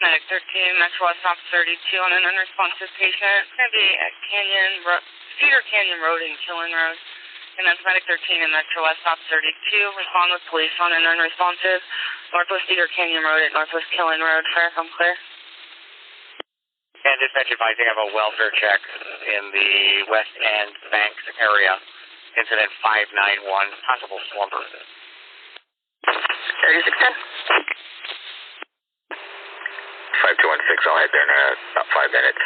Medic 13, Metro West Stop 32 on an unresponsive patient. It's going to be at Cedar Canyon Road and Killen Road. And that's Medic 13 and Metro West Stop 32. Respond with police on an unresponsive. Northwest Cedar Canyon Road at Northwest Killen Road. Fair, come clear. And dispatch advising of a welfare check in the West End Banks area. Incident 591, possible slumber. 3610. 5216, I'll head there in about 5 minutes.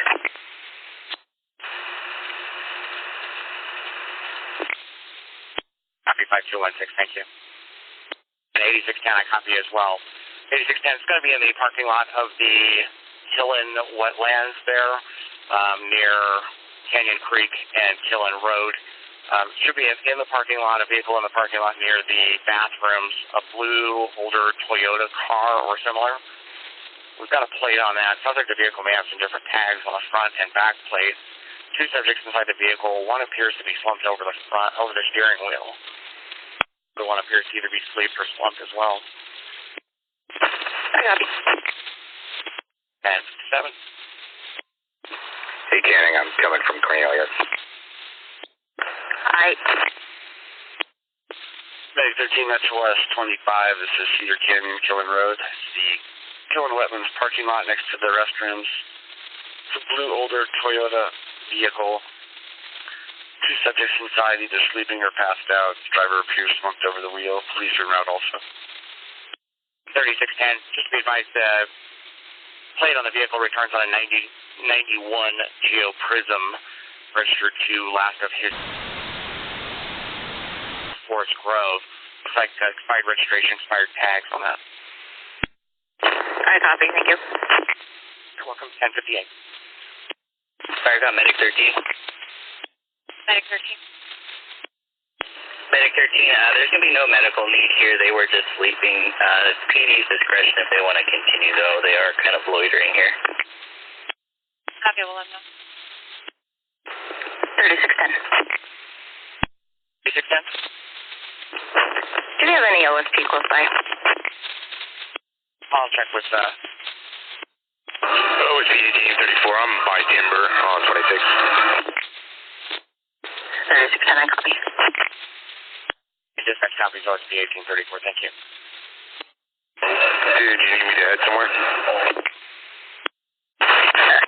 Copy 5216, thank you. And 8610, I copy as well. 8610 is going to be in the parking lot of the Killen wetlands there, near Canyon Creek and Killen Road. Should be in the parking lot, a vehicle in the parking lot near the bathrooms, a blue, older Toyota car or similar. We've got a plate on that. Sounds like the vehicle may have some different tags on the front and back plate. 2 subjects inside the vehicle. One appears to be slumped over the steering wheel. The one appears to either be asleep or slumped as well. I got you. And 7. Hey, Canning, I'm coming from Cornelius. Hi. Medic 13, Metro West 25. This is Cedar Canyon, Killen Road. It's the Killen Wetlands parking lot next to the restrooms. It's a blue, older Toyota vehicle. 2 subjects inside, either sleeping or passed out. The driver appears slumped over the wheel. Police are en route also. 3610, just to be advised, the plate on the vehicle returns on a 91 Geo Prism, registered to last of his Forest Grove. Looks like expired registration, expired tags on that. I copy, thank you. You're welcome. 1058. Sorry, I got Medic 13. Medic 13. Medic 13, there's going to be no medical need here. They were just sleeping. It's PD's discretion if they want to continue, though. They are kind of loitering here. Copy, we'll let them know. 3610. 3610? Do you have any OSP close by? I'll check with OSP 1834, I'm by Timber on 26. 3610, I copy. Dispatch copies OSP 1834, thank you. Dude, you need me to head somewhere?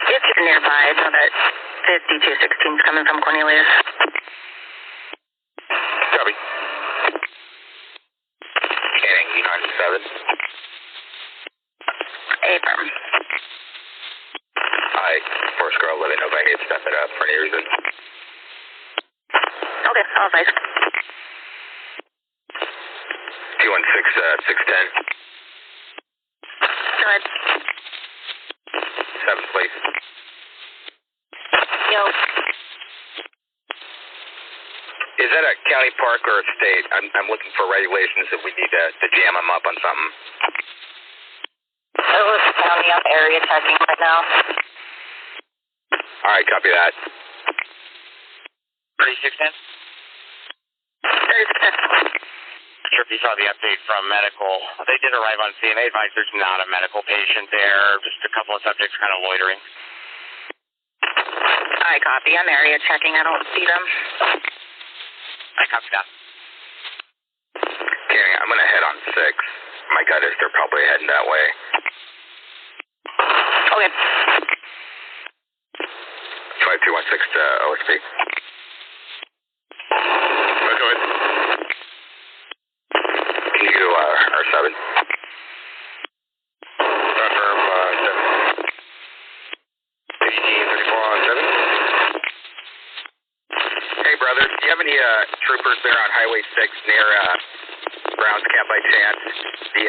It's nearby. It's on that 5216 is coming from Cornelius. Copy. Canning, E97. Affirm. Hi, Forest Grove, let me know if I need to step it up for any reason. Okay, I'll advise. 610. Go ahead. 7, please. Yo. Is that a county park or a state? I'm looking for regulations if we need to jam them up on something. It was county. I'm area checking right now. All right, copy that. 3610? 3610. Sure if you saw the update from medical. They did arrive on scene. They advised there's not a medical patient there, just a couple of subjects kind of loitering. I copy. I'm area checking. I don't see them. I copy that. Canning, I'm going to head on 6. My gut is they're probably heading that way. Okay. 5216 to OSP. Go ahead. Can you do R7? Confirm 7. 1834 on 7. Hey, brother, do you have any troopers there on Highway 6 near Brown's Camp by chance? The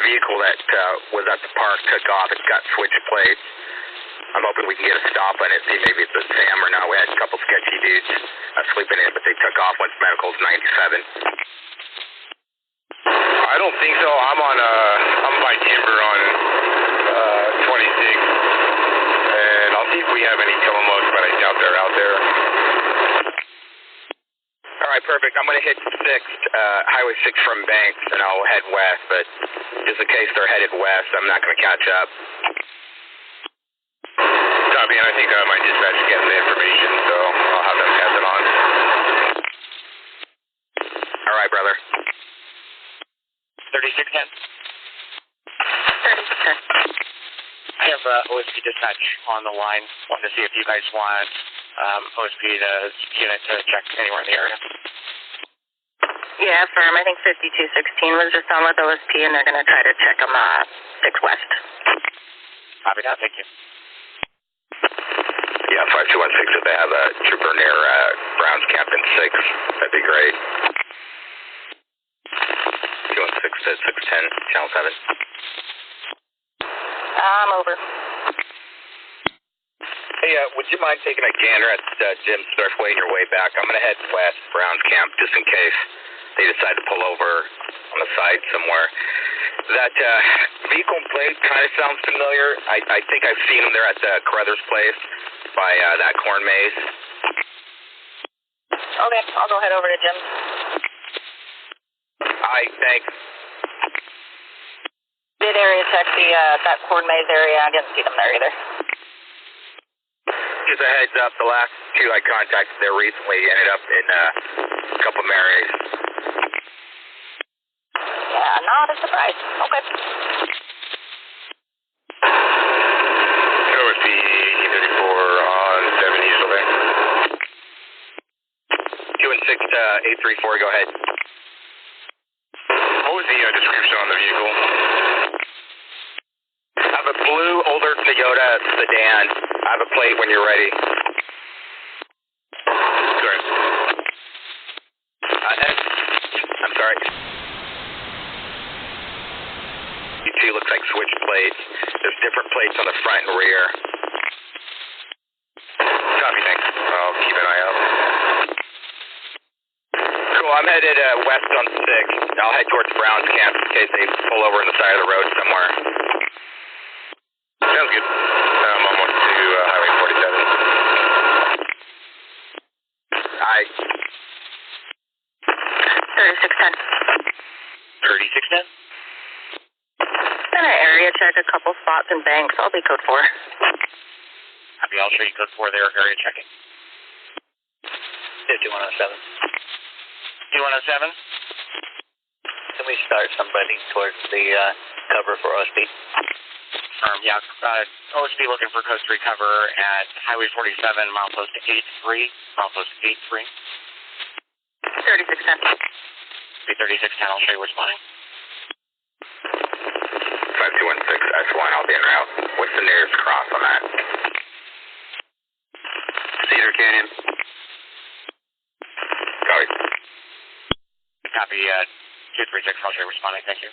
vehicle that was at the park took off. It's got switch plates. I'm hoping we can get a stop on it, see maybe it's a Sam or not. We had a couple sketchy dudes sleeping in, but they took off once medical's 97. I don't think so. I'm by Timber on 26, and I'll see if we have any Tillamook, but I doubt they're out there. All right, Alright, perfect. I'm gonna hit 6th, Highway 6 from Banks, and I'll head west, but just in case they're headed west, I'm not gonna catch up. Copy, and I think my dispatch is getting the information, so I'll have them pass it on. Alright, brother. 3610. 3610. I have OSP dispatch on the line. Wanted to see if you guys want OSP unit to check anywhere in the area. Yeah, firm. I think 5216 was just on with OSP, and they're going to try to check them 6 West. Copy that. Thank you. Yeah, 5216, if they have a trooper near Browns Camp in 6, that'd be great. 216 to 610, Channel 7. I'm over. Hey, would you mind taking a gander at Jim's Surfway on your way back? I'm going to head west, Browns Camp, just in case they decide to pull over on the side somewhere. That vehicle plate kind of sounds familiar. I think I've seen him there at the Carruthers place by that corn maze. Okay, I'll go head over to Jim's. Alright, thanks. Did area check that corn maze area? I didn't see them there either. Just a heads up, the last 2 I contacted there recently ended up in a couple Marys. Yeah, not a surprise. Okay. OSP 1834 on 7, you still there? 216 834, go ahead. What was the description on the vehicle? I have a blue, older Toyota sedan. I have a plate when you're ready. Sorry. I'm sorry. You two looks like switch plates. There's different plates on the front and rear. Copy, thanks. I'll keep an eye out. Cool, I'm headed west on 6. I'll head towards Browns Camp in case they pull over on the side of the road somewhere. Sounds good. I'm almost to Highway 47. Alright. 3610. 3610. Gonna area check a couple spots in Banks. I'll be code 4. Copy. I'll show you code 4 there. Area checking. 5107. 5107. Can we start somebody towards the cover for OSP? Yeah, OSP looking for coast 3 cover at Highway 47, milepost 83, milepost 83. 3610. 3610, I'll show you what's mine. 5216 S1, I'll be en route. What's the nearest cross on that? Cedar Canyon. Copy. Copy, 236, I'll show you responding. Thank you.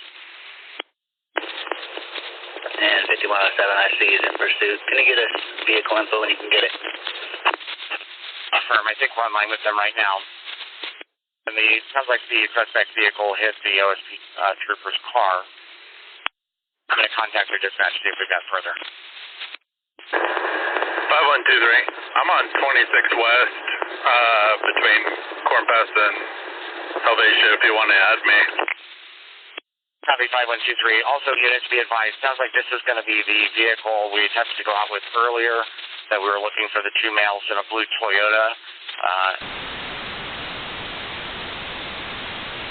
And 5107, I see is in pursuit. Can you get us vehicle info when you can get it? Affirm, I think we're online with them right now. And sounds like the suspect vehicle hit the OSP trooper's car. I'm going to contact their dispatch, see if we've got further. 5123. I'm on 26 West, between Cornpass and Helvetia if you want to add me. Copy 5123. Also, units be advised, sounds like this is going to be the vehicle we attempted to go out with earlier, that we were looking for the 2 males in a blue Toyota.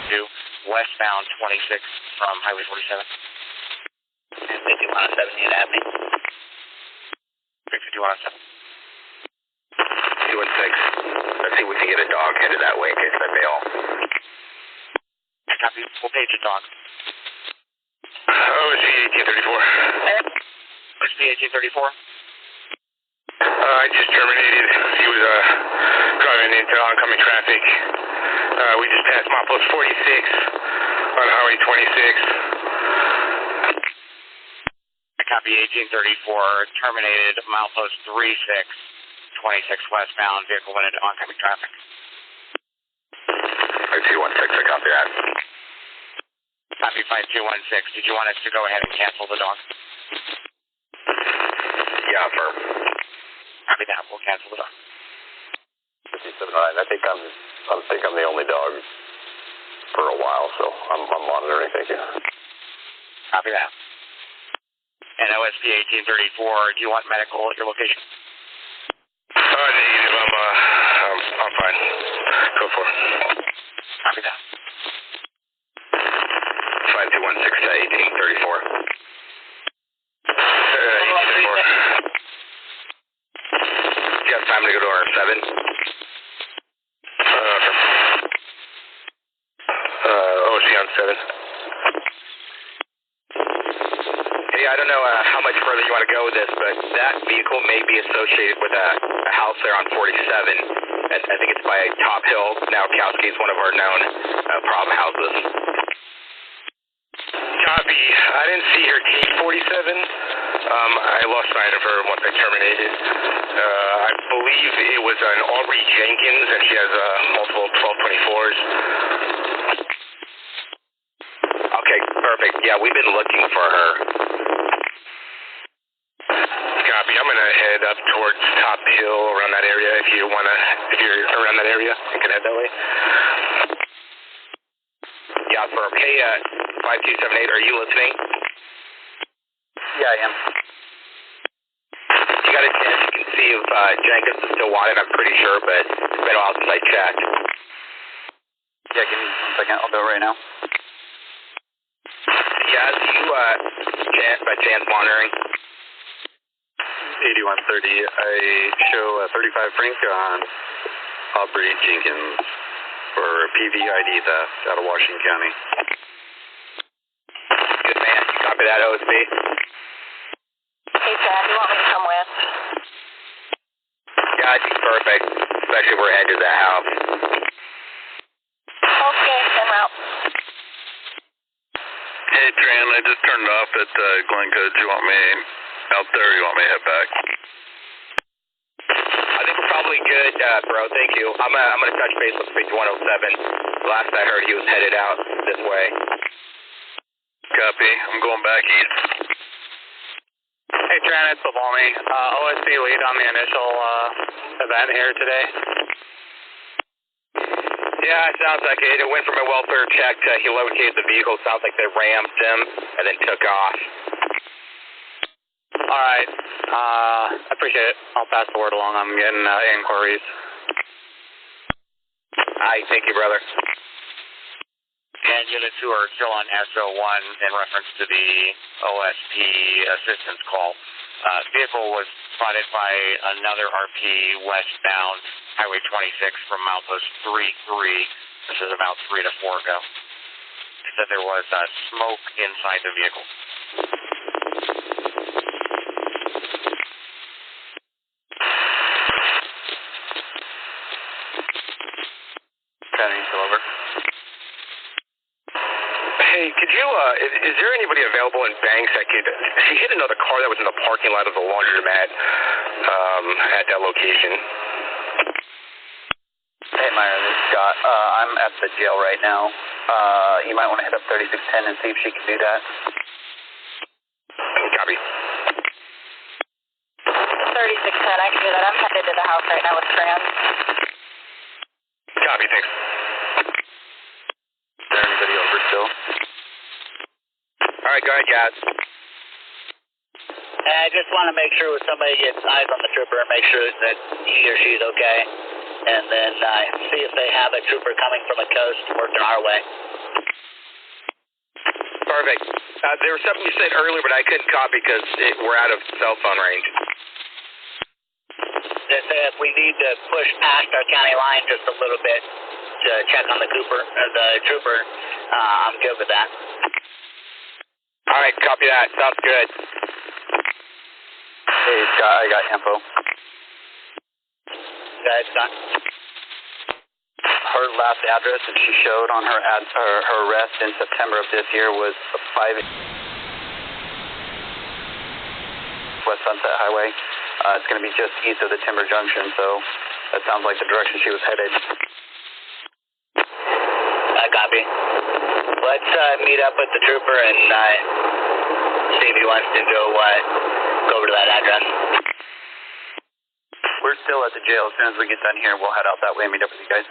To westbound 26 from Highway 47. And 5107, you add me. 5107. 216. Let's see if we can get a dog headed that way in case they bail. Copy. We'll page a dog. OSP 1834. OSP 1834. I just terminated. He was driving into oncoming traffic. We just passed milepost 46 on Highway 26. Copy 1834. Terminated milepost 36, 26 westbound. Vehicle went into oncoming traffic. 5216, I copy that. Copy 5216. Did you want us to go ahead and cancel the dog? Yeah, firm. Copy that. We'll cancel the dog. 5709. I think I'm I think I'm the only dog for a while, so I'm monitoring. Thank you. Copy that. And OSP 1834, do you want medical at your location? Negative. I'm fine. Go for it. Copy that. 5216 to 1834. 1834. Do you have time to go to our 7? OSP on 7. Yeah, I don't know how much further you want to go with this, but that vehicle may be associated with a house there on 47. And I think it's by Top Hill. Now, Kowski is one of our known problem houses. Copy. I didn't see her T47. I lost sight of her once I terminated. I believe it was an Aubrey Jenkins, and she has multiple 1224s. Okay, perfect. Yeah, we've been looking for her. Copy. I'm gonna head up towards Top Hill around that area. If you're around that area, you can head that way. Yeah, firm. Hey, 5278, are you listening? Yeah, I am. You got a chance, you can see if Jenkins is still wanted, I'm pretty sure, but it's been a while since I checked. Yeah, give me 1 second. I'll do it right now. Yeah, you by chance monitoring? 8130. I show 35 Frank on Aubrey Jenkins for PVID theft out of Washington County. Good man. Copy that, OSP. Hey, Chad, you want me to come with? Yeah, I think perfect, especially if we're headed to that house. Okay, I'm out. Hey, Tran, I just turned off at Glencoe. Do you want me out there or you want me to head back? I think we're probably good, bro. Thank you. I'm gonna touch base with 5107. Last I heard, he was headed out this way. Copy. I'm going back east. Hey, Tran, it's Babalmi. OSP lead on the initial event here today. Yeah, it sounds like it. It went from a welfare check to he located the vehicle. Sounds like they rammed him and then took off. All right. I appreciate it. I'll pass the word along. I'm getting inquiries. All right, thank you, brother. And Unit 2 are still on SO1 in reference to the OSP assistance call. Vehicle was spotted by another RP westbound Highway 26 from milepost 33. This is about 3 to 4 ago. It said there was smoke inside the vehicle. County, still over. Hey, could you, is there anybody available in Banks that could, she hit another car that was in the parking lot of the laundromat at that location. Hey, Myra, this is Scott. I'm at the jail right now. You might want to hit up 3610 and see if she can do that. Copy. 3610, I can do that. I'm headed to the house right now with Fran. Copy, thanks. Is there anybody over still? All right, go ahead, guys. I just want to make sure somebody gets eyes on the trooper and make sure that he or she's okay. And then see if they have a trooper coming from the coast working our way. Perfect. There was something you said earlier, but I couldn't copy because we're out of cell phone range. They say if we need to push past our county line just a little bit to check on the trooper, I'm good with that. All right, copy that. Sounds good. Hey, Scott, I got info. Guys, Scott. Her last address that she showed on her her arrest in September of this year was 5 West Sunset Highway. It's going to be just east of the Timber Junction, so that sounds like the direction she was headed. Copy. Let's meet up with the trooper and see if he wants to go over to that address. We're still at the jail. As soon as we get done here, we'll head out that way and meet up with you guys.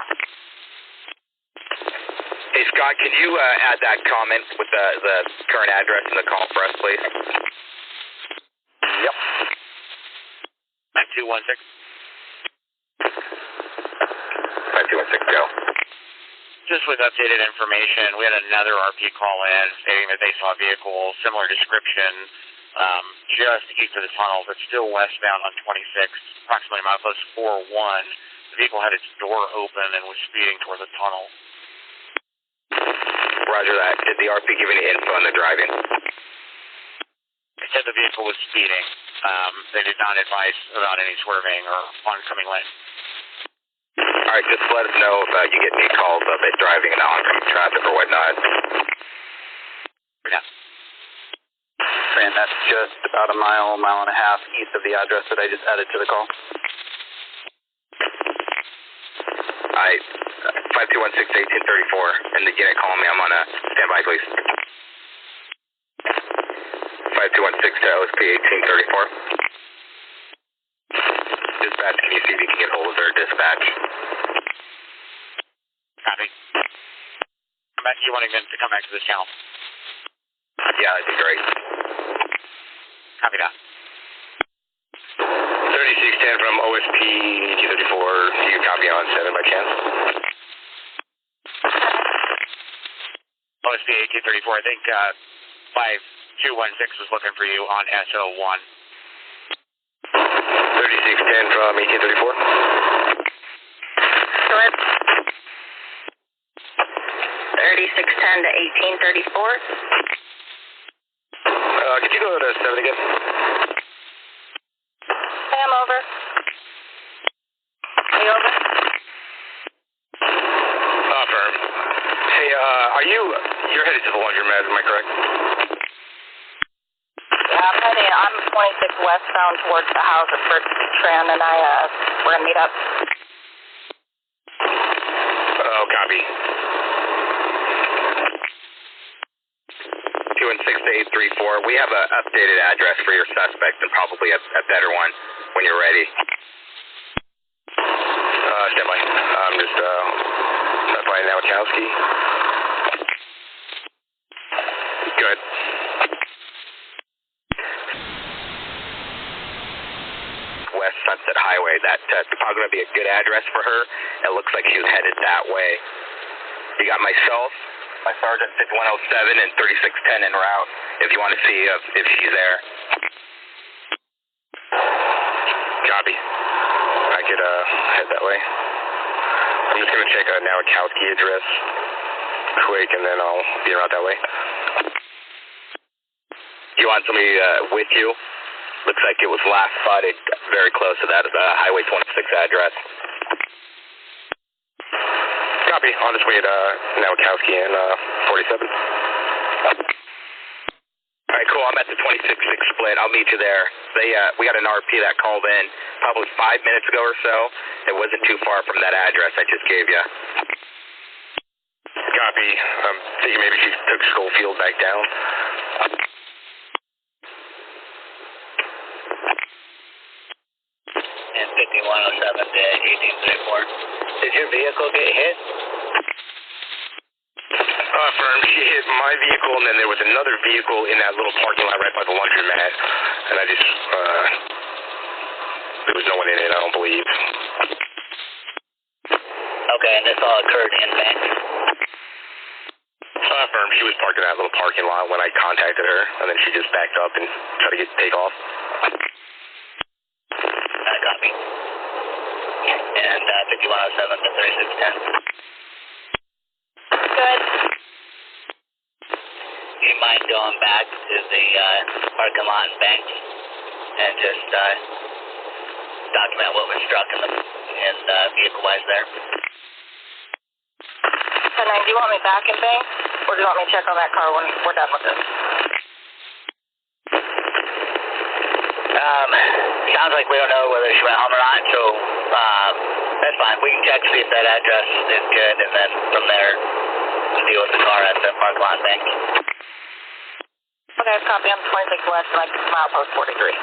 Hey, Scott, can you add that comment with the current address in the call for us, please? Yep. 9216. 5216, go. Just with updated information, we had another RP call in stating that they saw a vehicle, similar description, just east of the tunnel, but still westbound on 26, approximately milepost 41. The vehicle had its door open and was speeding toward the tunnel. Roger that. Did the RP give any info on the driving? They said the vehicle was speeding. They did not advise about any swerving or oncoming lane. All right, just let us know if you get any calls of it driving in oncoming traffic or whatnot. Yeah. And that's just about a mile and a half east of the address that I just added to the call. All right, 5216-1834, and the unit calling me. I'm on a standby, please. 5216 to OSP 1834. Dispatch, can you see if you can get hold of their dispatch? Copy. You wanting them to come back to this channel? Yeah, that'd be great. Copy that. 3610 from OSP 1834. Do you copy on 7 by chance? OSP 1834, I think 5216 was looking for you on SO1. 3610 from 1834. Good. 3610 to 1834. Could you go to 7 again? Sam, over. Are you over? Affirm. Hey, you're headed to the laundromat, am I correct? Yeah, I'm 26 westbound towards the house at First Tran, and we're gonna meet up. Oh, copy. 216-834. We have an updated address for your suspect and probably a better one when you're ready. Stand by. I'm just, by Nowakowski. Good. West Sunset Highway. That's probably going to be a good address for her. It looks like she's headed that way. You got myself, my sergeant 107 and 3610 en route if you want to see if she's there. Copy. I could head that way. I'm just going to check a Nowakowski address quick, and then I'll be around that way. You want somebody with you? Looks like it was last spotted very close to that Highway 26 address. Copy. On his way to Nowakowski and 47. All right, cool. I'm at the 26-6 split. I'll meet you there. We got an RP that called in probably 5 minutes ago or so. It wasn't too far from that address I just gave you. Copy. I'm thinking maybe she took Schofield back down. And 5107 to 1834. Did your vehicle get hit? Affirm. She hit my vehicle, and then there was another vehicle in that little parking lot right by the laundromat, and I just, there was no one in it, I don't believe. Okay, and this all occurred in Banks? Affirm. She was parked in that little parking lot when I contacted her, and then she just backed up and tried to take off. Copy. And 5107 to 3610. Good. You mind going back to the parking lot in Banks and just document what was struck in the vehicle-wise there? And then, do you want me back in Banks, or do you want me to check on that car when we're done with this? Sounds like we don't know whether she went home or not, so that's fine. We can check to see if that address is good, and then from there, deal with the car at the park lot bank. Okay, copy. I'm 26 west, like milepost 43.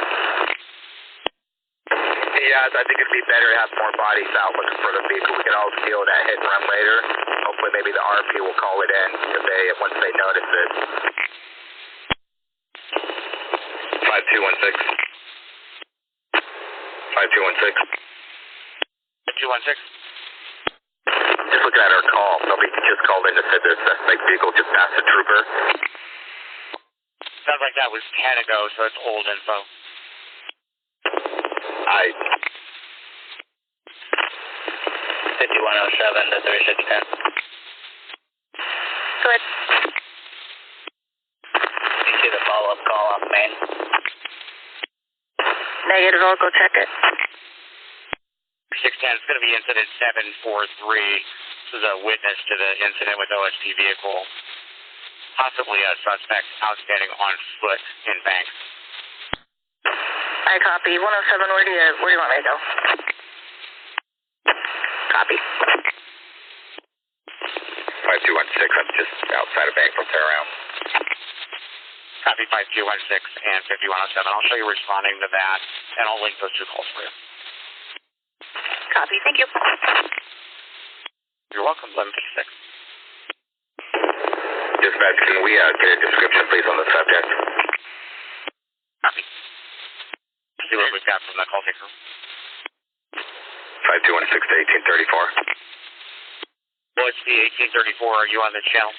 Hey, Yeah, I think it'd be better to have more bodies out looking for the vehicle. We can always deal with that hit and run later. Hopefully maybe the RP will call it in once they notice it. 5216. 5216. 5216. Just looking at our call, somebody just called in to say there's a suspect vehicle just past the trooper. Sounds like that was 10 ago, so it's old info. 5107 to 3610. Good. You see the follow-up call off main? Negative, I'll go check it. 610, it's going to be incident 743. This is a witness to the incident with OSP vehicle. Possibly a suspect outstanding on foot in Banks. I copy. 107, where do you want me to go? Copy. 5216, I'm just outside of Bank. I'll turn around. Copy 5216 and 5107. I'll show you responding to that, and I'll link those two calls for you. Copy, thank you. You're welcome, 1156. Dispatch, can we get a description, please, on the subject? Copy. See what we've got from the call taker. 5216 to 1834. OSP 1834, are you on the channel?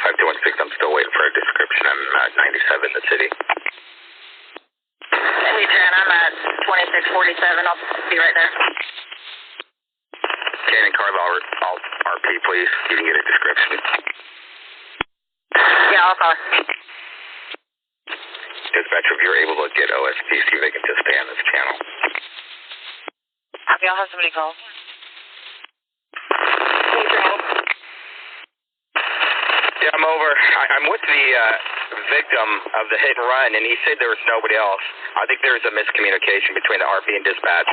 5216, I'm still waiting for a description. I'm at 97 in the city. Hey, Jen, I'm at 2647. I'll be right there. Cannon Carval, RP, please. You can get a description. Yeah, I'll call. Dispatcher, if you're able to get OSP, see if they can just stay on this channel. Copy, I'll have somebody call. Hey, Jen. Yeah, I'm over. I'm with the victim of the hit and run, and he said there was nobody else. I think there was a miscommunication between the RP and dispatch.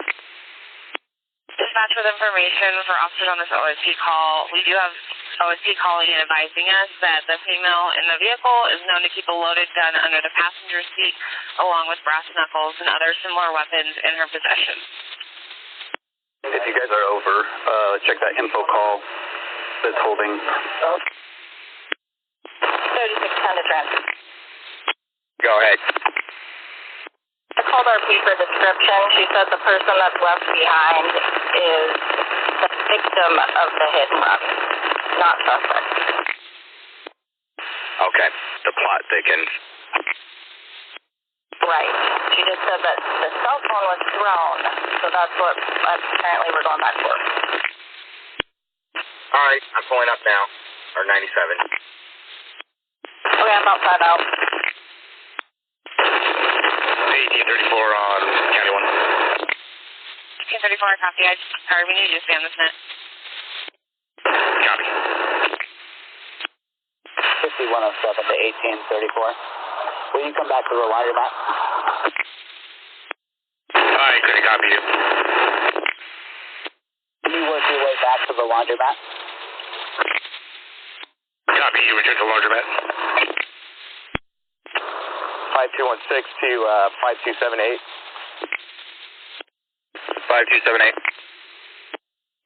Dispatch with information for officers on this OSP call. We do have OSP calling and advising us that the female in the vehicle is known to keep a loaded gun under the passenger seat, along with brass knuckles and other similar weapons in her possession. If you guys are over, check that info call that's holding. 3610 to Trent. Go ahead. I called RP for description. She said the person that's left behind is the victim of the hit and run, not suspect. Okay. The plot thickens. Right. She just said that the cell phone was thrown, so that's what apparently we're going back for. All right. I'm pulling up now. Or 97. Okay, I'm outside out. 1834 on County 1. 1834, copy. Sorry, we need you to stay on this net. Copy. 5107 to 1834. Will you come back to the laundromat? I couldn't copy you. Can you work your way back to the laundromat? Copy, you return to laundromat. 5216 to 5278. 5278.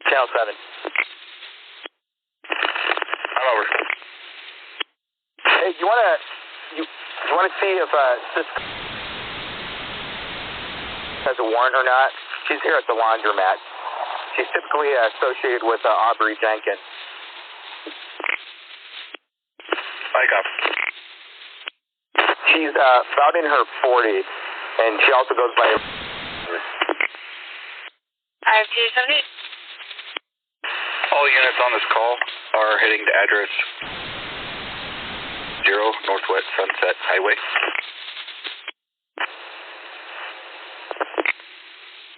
Channel 7. I'm over. Hey, you wanna see if this has a warrant or not? She's here at the laundromat. She's typically associated with Aubrey Jenkins. Mike up. She's about in her 40s, and she also goes by... 5278. All units on this call are heading to address 0 Northwest Sunset Highway.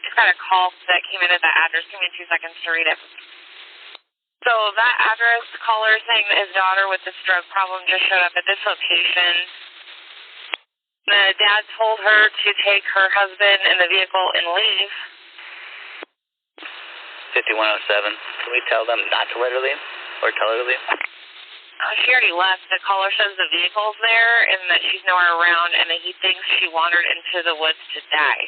Just got a call that came in at that address. Give me 2 seconds to read it. So that address caller saying that his daughter with this drug problem just showed up at this location. The dad told her to take her husband in the vehicle and leave. 5107. Can we tell them not to let her leave? Or tell her to leave? She already left. The caller says the vehicle's there and that she's nowhere around and that he thinks she wandered into the woods to die.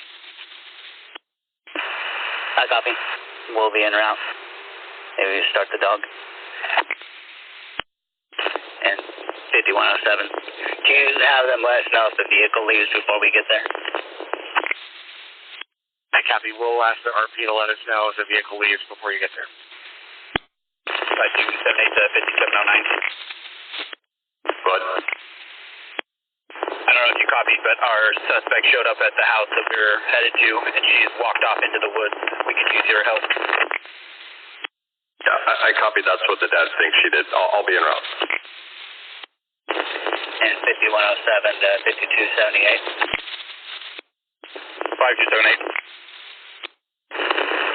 I copy. We'll be en route. Maybe start the dog. And 5107. Can you have them let us know if the vehicle leaves before we get there? I copy. We'll ask the RP to let us know if the vehicle leaves before you get there. 5278 to 5709. But I don't know if you copied, but our suspect showed up at the house that we were headed to, and she's walked off into the woods. We could use your help. yeah, I copied. That's what the dad thinks she did. I'll be en route. And 5107 to 5278. 5278.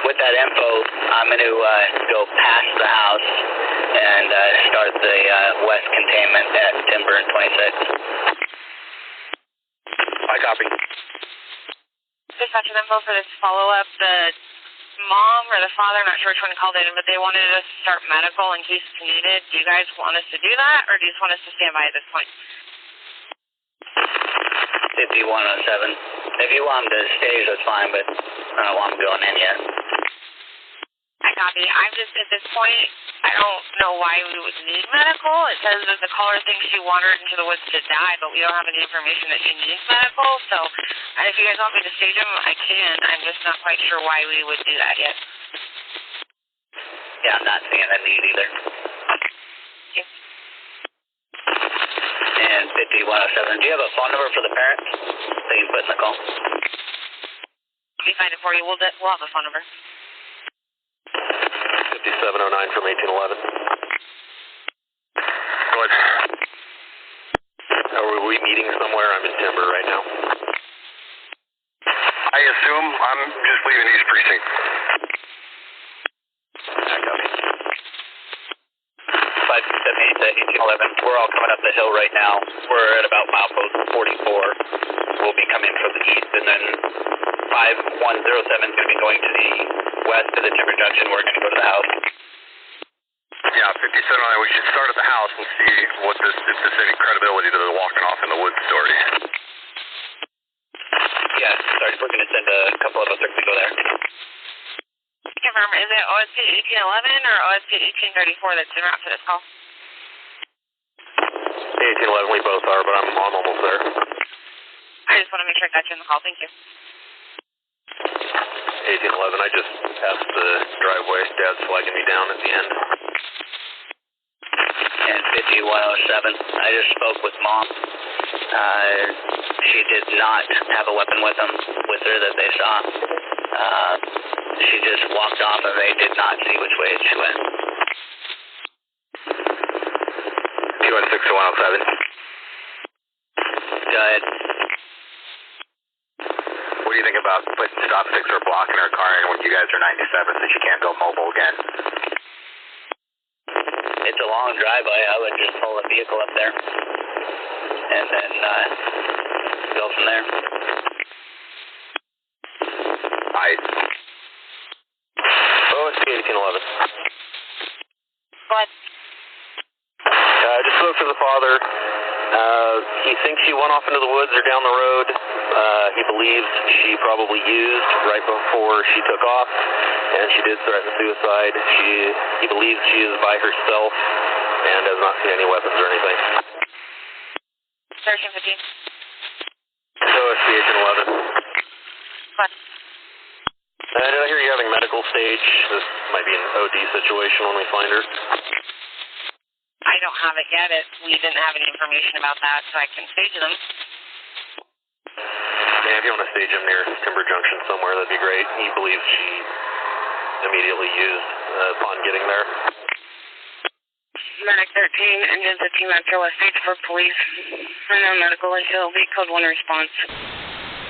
With that info, I'm going to go past the house and start the west containment at Timber and 26. I copy. Dispatcher info for this follow-up. The mom or the father, I'm not sure which one called in, but they wanted us to start medical in case it's needed. Do you guys want us to do that, or do you just want us to stand by at this point? 5107. If you want them to stage, that's fine, but I don't want them going in yet. I copy. I'm just, at this point, I don't know why we would need medical. It says that the caller thinks she wandered into the woods to die, but we don't have any information that she needs medical. So if you guys want me to stage them, I can. I'm just not quite sure why we would do that yet. Yeah, I'm not seeing a need either. Okay. And 5107, do you have a phone number for the parents that you can put in the call? Let me find it for you. We'll have a phone number. 5709 from 1811. Good. Are we meeting somewhere? I'm in Timber right now. I assume I'm just leaving East Precinct. I copy. 5278 to 1811. We're all coming up the hill right now. We're at about milepost 44. We'll be coming from the east, and then 5107 is going to be going to the west to the Timber Junction. We're going to go to the house. Yeah, 5709. We should start at the house and see what if there's any credibility to the walking off in the woods story. Yeah, sorry, we're going to send a couple of us to go there. Confirm, is it OSP 1811 or OSP 1834 that's en route for this call? 1811, we both are, but I'm almost there. I just want to make sure I got you in the call. Thank you. 1811, I just passed the driveway. Dad's flagging me down at the end. And 5107, I just spoke with Mom. She did not have a weapon with her that they saw. She just walked off and they did not see which way she went. 216 to 107. Go ahead. What do you think about putting stop sticks or blocking her car in when you guys are 97 so she can't go mobile again? It's a long driveway. I would just pull the vehicle up there and then go from there. OSP 1811. Go ahead. I just spoke to the father. He thinks she went off into the woods or down the road. He believes she probably used right before she took off, and she did threaten suicide. He believes she is by herself and has not seen any weapons or anything. 1315. OSP 1811. Go ahead. Did I hear you having medical stage? This might be an OD situation when we find her. I don't have it yet. We didn't have any information about that, so I can stage them. Yeah, if you want to stage him near Timber Junction somewhere, that'd be great. He believes she immediately used upon getting there. Medic 13, engine 15 Metro West stage for police. No medical until the code 1 response.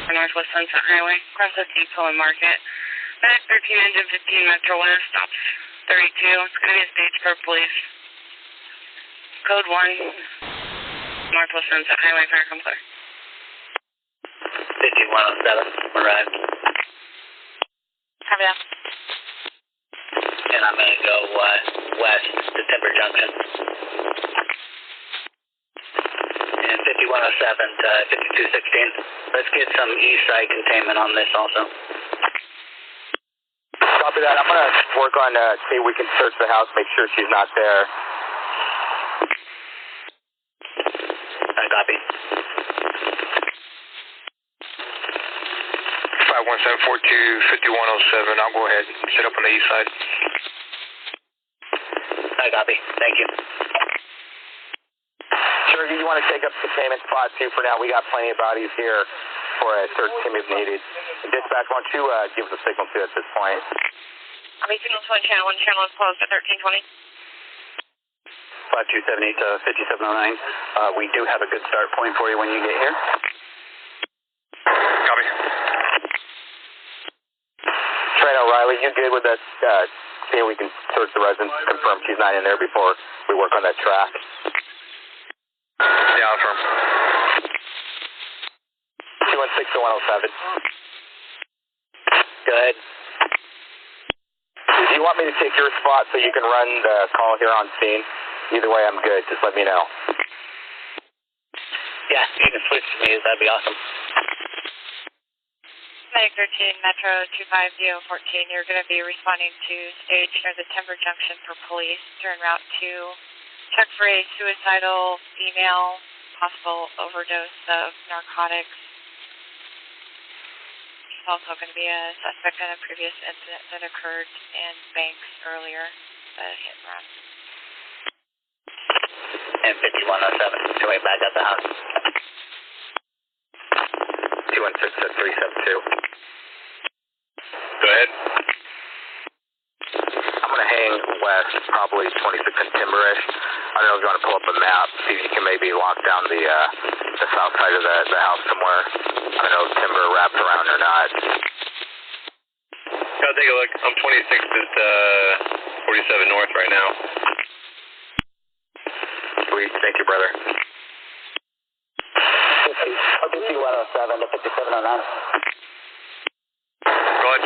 For Northwest Sunset Highway, across the Depot and Market. Medic 13, engine 15 Metro West, stops 32. It's going to be a stage for police. Code 1, Northwest Sunset Highway, fire come clear. 5107, arrived. Copy that. And I'm going to go west to Timber Junction. 5107 to 5216. Let's get some east side containment on this also. Copy that. I'm going to work on, see if we can search the house, make sure she's not there. I copy. 51742-5107. I'll go ahead and set up on the east side. I copy. Thank you. Sure, you want to take up the containment spot too for now? We got plenty of bodies here for a search team if needed. Dispatch, why don't you give us a signal too at this point? Army signal to one channel is closed at 1320. 5278 to 5709. We do have a good start point for you when you get here. Copy. Trent O'Reilly, you good with us seeing we can search the residence, confirm she's not in there before we work on that track? Yeah, affirm. 216 to 107. Good. Do you want me to take your spot so you can run the call here on scene? Either way, I'm good. Just let me know. Yeah, you can switch to me. That'd be awesome. Medic 13, Metro 25014. You're going to be responding to stage near the Timber Junction for police. You're en route to check for a suicidal female, possible overdose of narcotics. She's also going to be a suspect in a previous incident that occurred in Banks earlier, the hit and run. And 5107, going back at the house. 216 to 372. Go ahead. I'm going to hang west, probably 26 and Timberish. I don't know if you want to pull up a map, see if you can maybe lock down the south side of the house somewhere. I don't know if timber wraps around or not. Gotta take a look. I'm 26 at 47 north right now. Sweet. Thank you, brother. 5107 to 5709. Go ahead.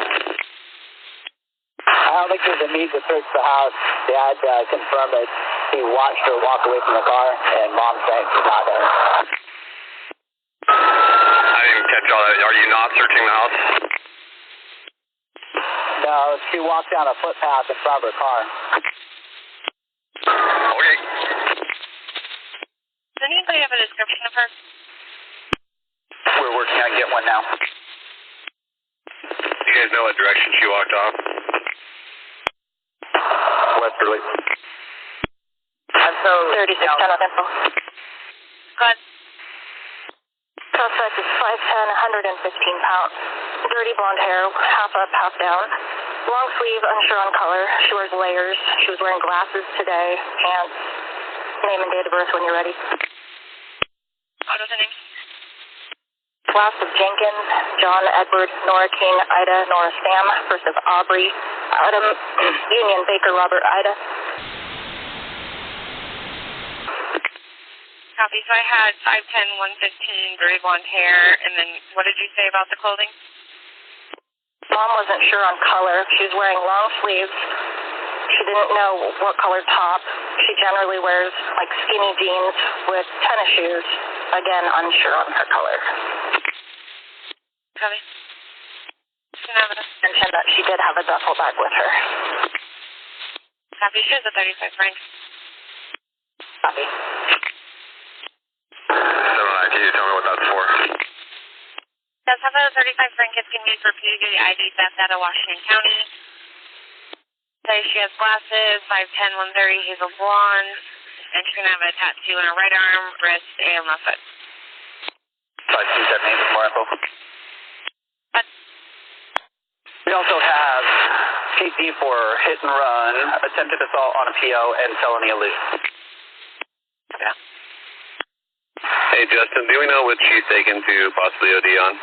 I don't think there's a need to search the house. Dad confirmed that he watched her walk away from the car, and Mom saying she's not there. I didn't catch all that. Are you not searching the house? No, she walked down a footpath in front of her car. Okay. Does anybody have a description of her? We're working on getting one now. You guys know what direction she walked off? Westerly. I'm so 36 10 of info. Go ahead. Suspect is 5'10", 115 pounds. Dirty blonde hair, half up, half down. Long sleeve, unsure on color. She wears layers. She was wearing glasses today. Pants. Name and date of birth when you're ready. What was her name? Last of Jenkins, John, Edward, Nora King, Ida, Nora Sam. First of Aubrey, Adam, Union, Baker, Robert, Ida. Copy. So I had 5'10", 115, very blonde hair, and then what did you say about the clothing? Mom wasn't sure on color. She was wearing long sleeves. She didn't know what color top. She generally wears like skinny jeans with tennis shoes. Again, unsure on her color. Copy. Mentioned that she did have a duffel bag with her. Copy. She has a 35 franc. Copy. 709, can you tell me what that's for? Does have a 35 franc is used for PUD ID theft out of Washington County. Say she has glasses, 5'10", 130, hazel blonde, and she's going to have a tattoo on her right arm, wrist, and left foot. 5278 more info. What? We also have CP for hit and run, attempted assault on a PO, and felony elusion. Yeah. Hey, Justin, do we know what she's taken to possibly OD on?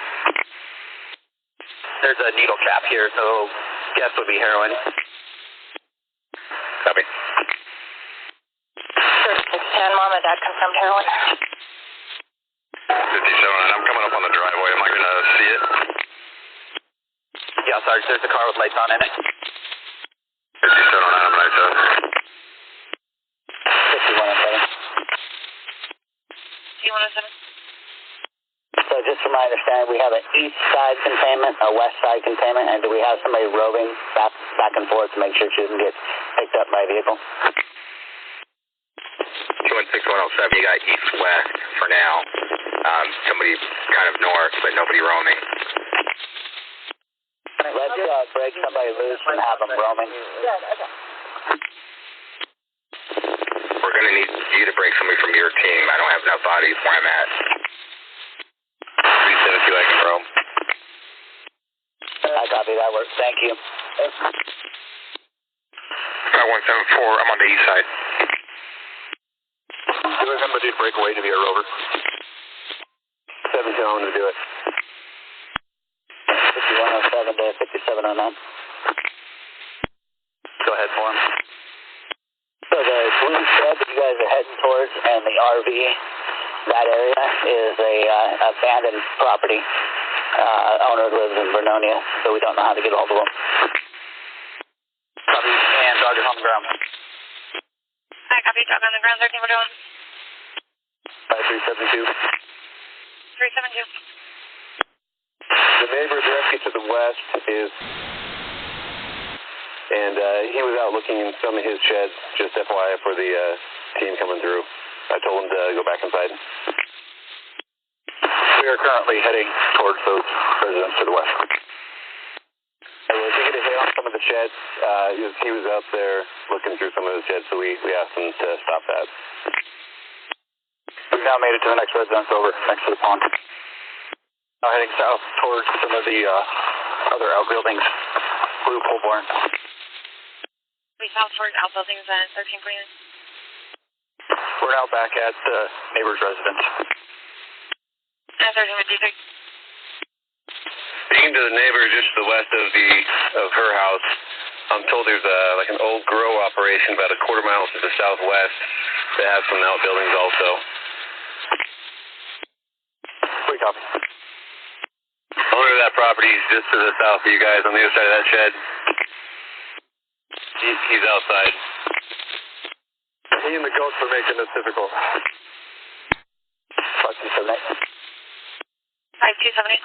There's a needle cap here, so guess would be heroin. Copy. 3610, Mom and Dad confirmed heroin. 5709, I'm coming up on the driveway. Am I going to see it? Yeah, Sarge, there's a car with lights on in it. 5709, I'm going to 5107. Do you want to 7? from my understanding, we have an east side containment, a west side containment, and do we have somebody roving back and forth to make sure she doesn't get picked up by a vehicle? 216-107, you got east-west for now. Somebody kind of north, but nobody roaming. Let's break somebody loose and have them roaming. We're going to need you to break somebody from your team. I don't have enough bodies where I'm at. 372, I can roam. I copy, that works. Thank you. 5174, I'm on the east side. Do we have somebody to break away to be a rover? 17, I'm going to do it. 5107 to 5709. Go ahead for him. So the blue shed that you guys are heading towards and the RV, that area is a abandoned property. Owner lives in Vernonia, so we don't know how to get hold of him. Copy, and dog is on the ground. Hi, copy, dog on the ground, 13, we're doing. 5372. 372. The neighbor directly to the west is, and he was out looking in some of his sheds, just FYI for the team coming through. I told him to go back inside. We are currently heading towards those residents to the west. We did get a hit on some of the sheds. He was out there looking through some of the sheds, so we asked him to stop that. We've now made it to the next residence over, next to the pond. Now heading south towards some of the other outbuildings, blue pole barn. We south towards outbuildings at 13 Green. We're now back at the neighbor's residence. 13 with D3. Speaking to the neighbor just to the west of her house, I'm told there's like an old grow operation about a quarter mile to the southwest that has some outbuildings also. We copy. Owner of that property is just to the south of you guys on the other side of that shed. He's outside. He and the ghosts are making this difficult. 5278. 5278.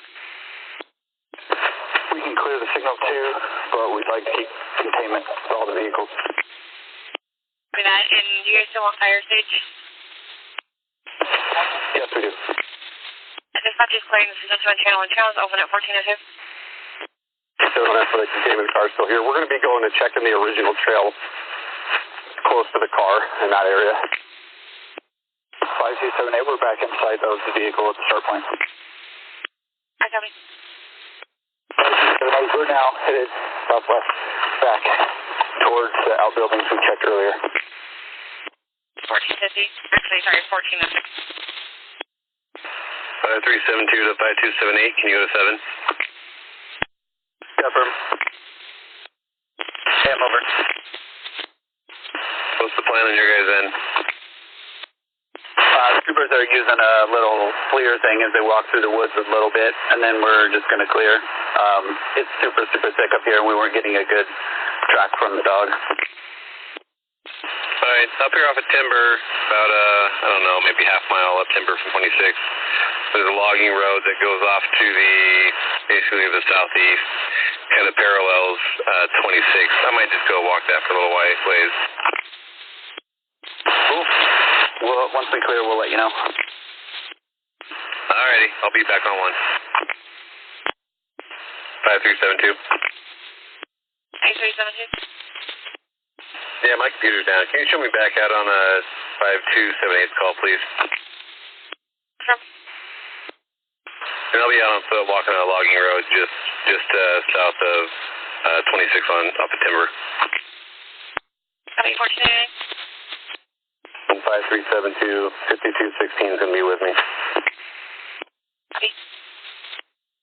We can clear the signal too, but we'd like to keep containment for all the vehicles. Copy that. And do you guys still want fire stage? Yes, we do. Dispatch is clearing the signal to on channel 1. Channel is open at 1402. So that's for the containment car still here. We're going to be going to check in the original trail close to the car in that area. 5278, we're back inside of the vehicle at the start point. I copy. We're now headed southwest back towards the outbuildings we checked earlier. 1450. Actually, sorry, 1406. 5372 to 5278, can you go to 7? Confirm. Okay, I'm over. What's the plan on your guys' end? The troopers are using a little clear thing as they walk through the woods a little bit, and then we're just going to clear. It's super thick up here, and we weren't getting a good track from the dog. All right, up here off of Timber, about, I don't know, maybe half mile up Timber from 26. There's a logging road that goes off to basically the southeast, kind of parallels 26. I might just go walk that for a little ways. Cool. Well, once we clear, we'll let you know. Alrighty, I'll be back on 1. 5372. 5372. Yeah, my computer's down. Can you show me back out on a 5278 call, please? Sure. And I'll be out on foot walking on a logging road just south of 26 on up at Timber. Copy, 1488. 5372, 5216 is going to be with me.